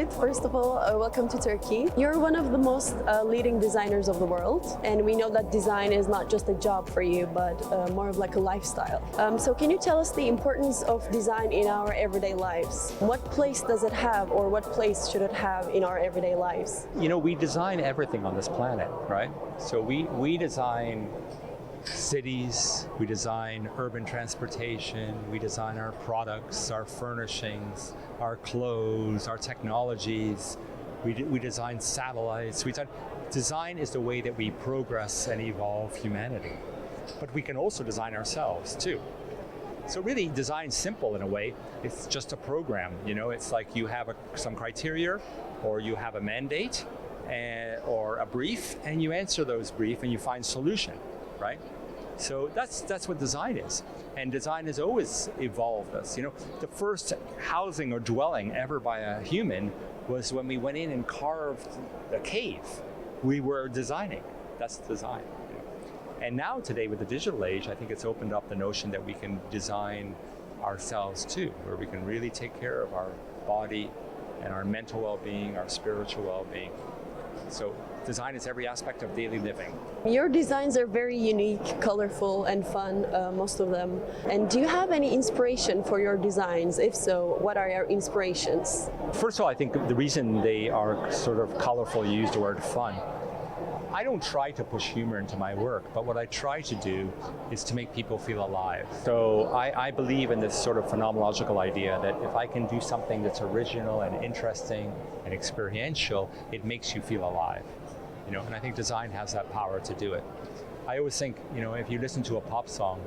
Rashid. First of all, welcome to Turkey. You're one of the most leading designers of the world, and we know that design is not just a job for you, but more of like a lifestyle. So can you tell us the importance of design in our everyday lives? What place does it have, or what place should it have in our everyday lives? You know, we design everything on this planet, right? So we design cities, we design urban transportation, we design our products, our furnishings, our clothes, our technologies, we design satellites. Design is the way that we progress and evolve humanity. But we can also design ourselves too. So really, design's simple in a way. It's just a program, you know. It's like you have some criteria, or you have a mandate, or a brief, and you answer those brief and you find solution, right? So that's what design is. And design has always evolved us. You know, the first housing or dwelling ever by a human was when we went in and carved a cave. We were designing. That's design. And now today with the digital age, I think it's opened up the notion that we can design ourselves too, where we can really take care of our body and our mental well-being, our spiritual well-being. So design is every aspect of daily living. Your designs are very unique, colorful and fun, most of them. And do you have any inspiration for your designs? If so, what are your inspirations? First of all, I think the reason they are sort of colorful, you used the word fun. I don't try to push humor into my work, but what I try to do is to make people feel alive. So I believe in this sort of phenomenological idea that if I can do something that's original and interesting and experiential, it makes you feel alive. You know, and I think design has that power to do it. I always think, you know, if you listen to a pop song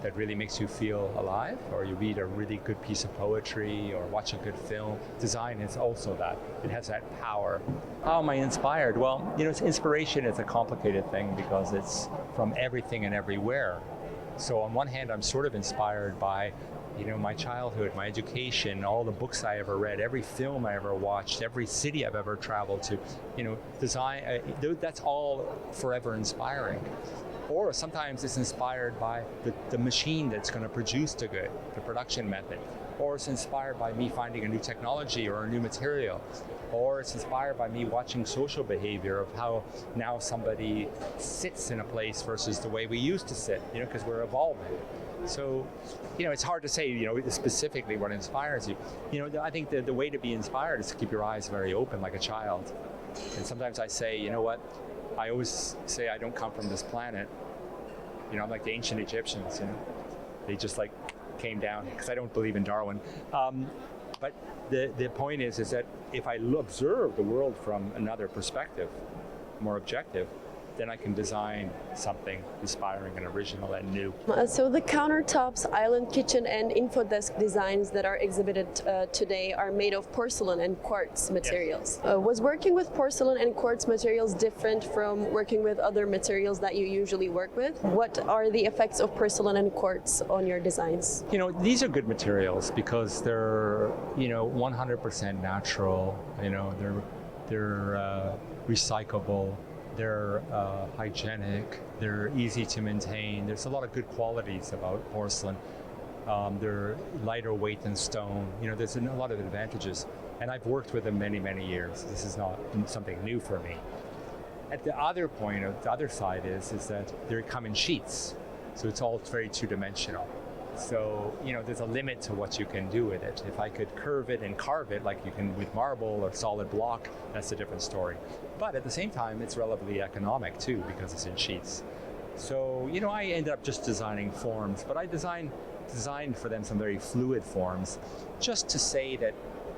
that really makes you feel alive, or you read a really good piece of poetry, or watch a good film, design is also that. It has that power. How am I inspired? Well, you know, inspiration is a complicated thing because it's from everything and everywhere. So on one hand, I'm sort of inspired by, you know, my childhood, my education, all the books I ever read, every film I ever watched, every city I've ever traveled to. You know, design, that's all forever inspiring. Or sometimes it's inspired by the machine that's going to produce the good, the production method. Or it's inspired by me finding a new technology or a new material. Or it's inspired by me watching social behavior of how now somebody sits in a place versus the way we used to sit, you know, because we're evolving. So, you know, it's hard to say, you know, specifically what inspires you. You know, I think the way to be inspired is to keep your eyes very open like a child. And sometimes I say, you know what? I always say I don't come from this planet. You know, I'm like the ancient Egyptians, you know. They just like came down, because I don't believe in Darwin. But the point is that if I observe the world from another perspective, more objective, then I can design something inspiring and original and new. So the countertops, island kitchen, and info desk designs that are exhibited today are made of porcelain and quartz materials. Yes. Was working with porcelain and quartz materials different from working with other materials that you usually work with? What are the effects of porcelain and quartz on your designs? You know, these are good materials because they're, you know, 100% natural. You know, they're recyclable. They're hygienic, they're easy to maintain. There's a lot of good qualities about porcelain. They're lighter weight than stone. You know, there's a lot of advantages. And I've worked with them many, many years. This is not something new for me. At the other point, the other side is that they come in sheets. So it's all very two-dimensional. So, you know, there's a limit to what you can do with it. If I could curve it and carve it like you can with marble or solid block, that's a different story. But at the same time, it's relatively economic too because it's in sheets. So, you know, I ended up just designing forms, but I designed for them some very fluid forms just to say that,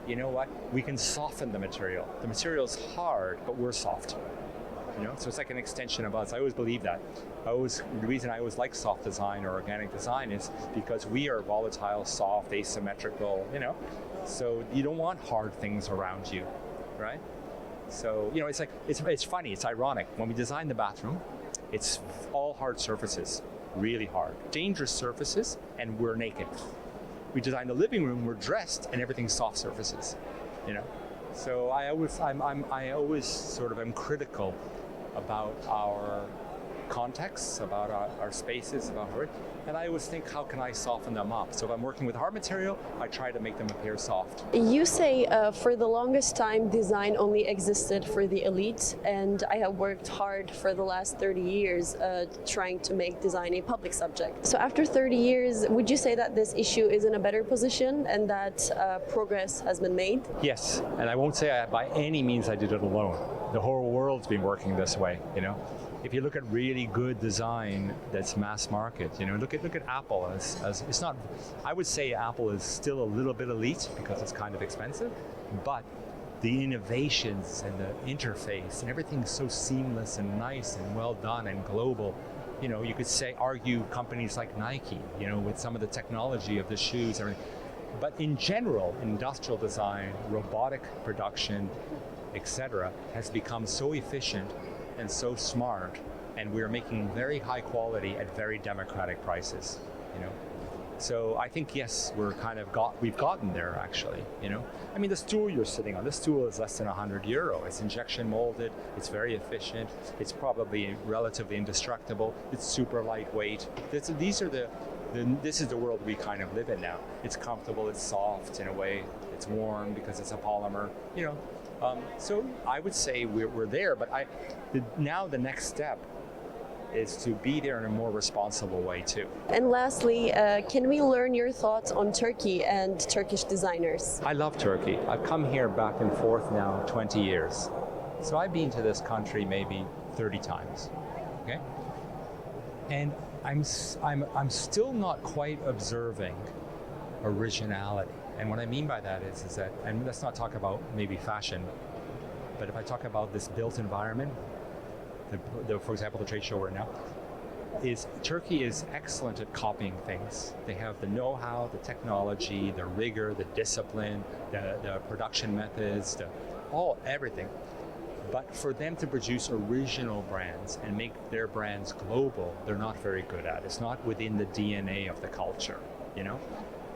you know what, we can soften the material. The material's hard, but we're soft. You know, so it's like an extension of us. I always believe that. The reason I always like soft design or organic design is because we are volatile, soft, asymmetrical, you know. So you don't want hard things around you, right? So, you know, it's like, it's funny, it's ironic. When we design the bathroom, it's all hard surfaces, really hard. Dangerous surfaces, and we're naked. We design the living room, we're dressed, and everything's soft surfaces, you know. So I always sort of am critical about our contexts, about our spaces, about our work. And I always think, how can I soften them up? So if I'm working with hard material, I try to make them appear soft. You say for the longest time design only existed for the elite, and I have worked hard for the last 30 years trying to make design a public subject. So after 30 years, would you say that this issue is in a better position and that progress has been made? Yes, and I won't say by any means I did it alone. The whole world's been working this way, you know. If you look at really good design that's mass market, you know, look at Apple as it's not, I would say Apple is still a little bit elite because it's kind of expensive, but the innovations and the interface and everything's so seamless and nice and well done and global. You know, you could argue companies like Nike, you know, with some of the technology of the shoes, everything. But in general, industrial design, robotic production, etc., has become so efficient and so smart, and we're making very high quality at very democratic prices, you know. So I think, yes, we've gotten there actually, you know. I mean, the stool you're sitting on, this stool is less than €100. It's injection molded, it's very efficient, it's probably relatively indestructible, it's super lightweight. This is the world we kind of live in now. It's comfortable, it's soft in a way, it's warm because it's a polymer, you know. So I would say we're there, but now the next step is to be there in a more responsible way too. And lastly, can we learn your thoughts on Turkey and Turkish designers? I love Turkey. I've come here back and forth now 20 years. So I've been to this country maybe 30 times, okay? And I'm still not quite observing originality. And what I mean by that is that, and let's not talk about maybe fashion, but if I talk about this built environment, for example, the trade show we're in now, Turkey is excellent at copying things. They have the know-how, the technology, the rigor, the discipline, the production methods, everything. But for them to produce original brands and make their brands global, they're not very good at. It's not within the DNA of the culture, you know?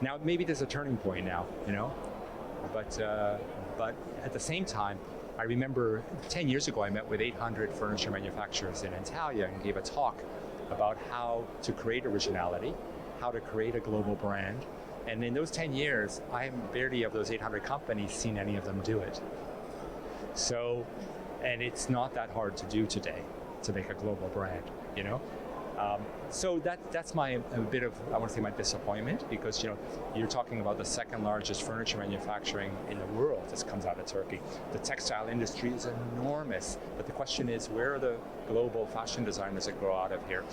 Now, maybe there's a turning point now, you know, but at the same time, I remember 10 years ago, I met with 800 furniture manufacturers in Antalya and gave a talk about how to create originality, how to create a global brand. And in those 10 years, I have barely of those 800 companies seen any of them do it. So, and it's not that hard to do today, to make a global brand, you know? So that's my disappointment, because, you know, you're talking about the second largest furniture manufacturing in the world. This comes out of Turkey. The textile industry is enormous, but the question is, where are the global fashion designers that grow out of here?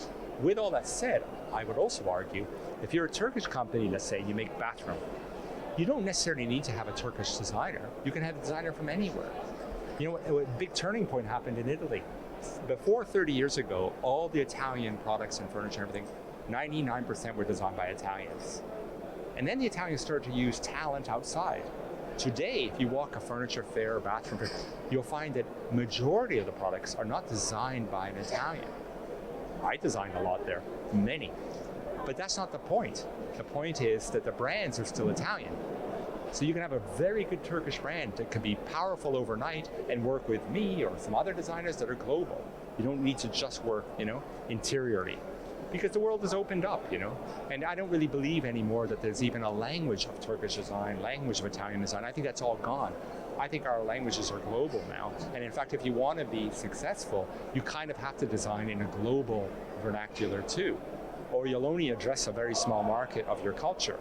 With all that said, I would also argue, if you're a Turkish company, let's say you make bathroom, you don't necessarily need to have a Turkish designer. You can have a designer from anywhere. You know, a big turning point happened in Italy. Before 30 years ago, all the Italian products and furniture and everything, 99% were designed by Italians. And then the Italians started to use talent outside. Today, if you walk a furniture fair or bathroom fair, you'll find that majority of the products are not designed by an Italian. I designed a lot there, many. But that's not the point. The point is that the brands are still Italian. So you can have a very good Turkish brand that can be powerful overnight and work with me or some other designers that are global. You don't need to just work, you know, interiorly, because the world has opened up, you know. And I don't really believe anymore that there's even a language of Turkish design, language of Italian design. I think that's all gone. I think our languages are global now. And in fact, if you want to be successful, you kind of have to design in a global vernacular too, or you'll only address a very small market of your culture.